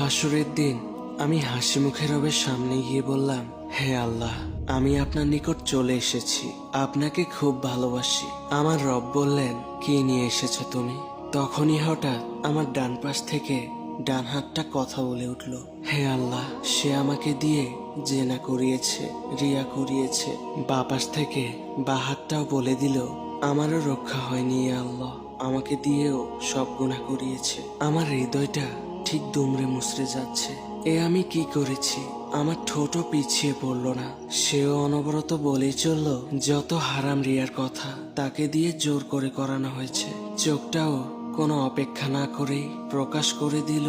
হাসরের দিন আমি হাসি মুখে রবের সামনে গিয়ে বললাম, হে আল্লাহ, আমি আপনার নিকট চলে এসেছি, আপনাকে খুব ভালোবাসি। আমার রব বললেন, কি নিয়ে এসেছো তুমি? তখনই হঠাৎ আমার ডান পাশ থেকে ডান হাতটা কথা বলে উঠল, হে আল্লাহ, সে আমাকে দিয়ে জেনা করিয়েছে, রিয়া করিয়েছে। বাঁ পাশ থেকে বা হাতটাও বলে দিল, আমারও রক্ষা হয়নি ইয়া আল্লাহ, আমাকে দিয়েও সব গুনাহ করিয়েছে। আমার হৃদয়টা ঠিক দুমড়ে মুচড়ে যাচ্ছে। এ আমি কি করেছি? আমার ঠোঁটও পিছিয়ে পড়ল না। সেও অনবরত বলেই চলল যত হারাম রিয়ার কথা তাকে দিয়ে জোর করে করানো হয়েছে। চোখটাও কোনো অপেক্ষা না করেই প্রকাশ করে দিল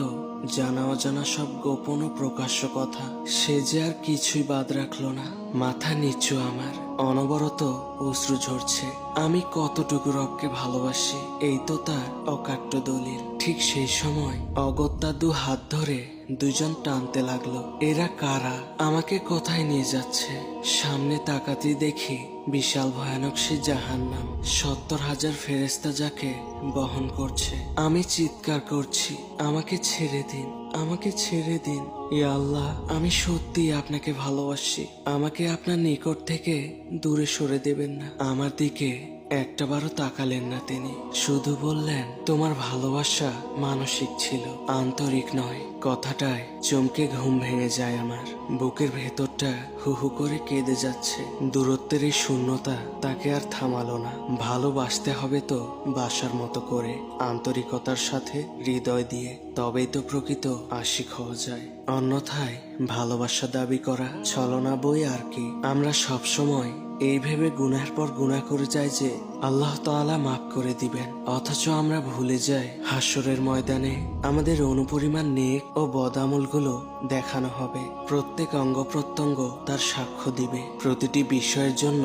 জানা অজানা সব গোপন ও প্রকাশ্য কথা। সে যে আর কিছুই বাদ রাখলো না। মাথা নিচু আমার, অনবরত অশ্রু ঝরছে। আমি কতটুকু রবকে ভালোবাসি এই তো তার অকাট্য দলিল। ঠিক সেই সময় অগত্যা দু হাত ধরে দুজন টানতে লাগলো। এরা কারা? আমাকে কোথায় নিয়ে যাচ্ছে? সামনে তাকাতেই দেখি বিশাল ভয়ানক সে জাহান্নাম, ৭০,০০০ ফেরেশতা যাকে বহন করছে। আমি চিৎকার করছি, আমাকে ছেড়ে দিন, আমাকে ছেড়ে দিন। ইয়া আল্লাহ, আমি সত্যি আপনাকে ভালোবাসি, আমাকে আপনার নিকট থেকে দূরে সরে দেবেন না। আমার দিকে একটাবারও তাকালেন না তিনি, শুধু বললেন, তোমার ভালোবাসা মানসিক ছিল, আন্তরিক নয়। কথাটায় চমকে ঘুম ভেঙে যায় আমার। বুকের ভেতরটা হু হু করে কেঁদে যাচ্ছে। দূরত্বের এই শূন্যতা তাকে আর থামালো না। ভালোবাসতে হবে তো বাসার মতো করে, আন্তরিকতার সাথে, হৃদয় দিয়ে, তবেই তো প্রকৃত আশিক হওয়া যায়। অন্যথায় ভালোবাসা দাবি করা ছলনা বই আর কি। আমরা সব সময় এই ভেবে গুনাহের পর গুনাহ করে যাই যে আল্লাহ তাআলা মাফ করে দিবেন, অথচ আমরা ভুলে যাই হাসরের ময়দানে আমাদের অনুপরিমাণ নেক ও বদামলগুলো দেখানো হবে। প্রত্যেক অঙ্গ প্রত্যঙ্গ তার সাক্ষ্য দিবে। প্রতিটি বিষয়ের জন্য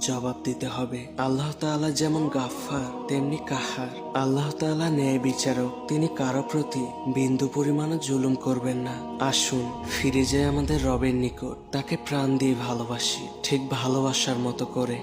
জবাব দিতে হবে। আল্লাহ তাআলা যেমন গাফফার তেমনি কাহার। আল্লাহ তাআলা ন্যায় বিচারক, তিনি কারো প্রতি বিন্দু পরিমাণও জুলুম করবেন না। আসুন ফিরে যাই আমাদের রবের নিকট, তাকে প্রাণ দিয়ে ভালোবাসি, ঠিক ভালোবাসার মতো করে।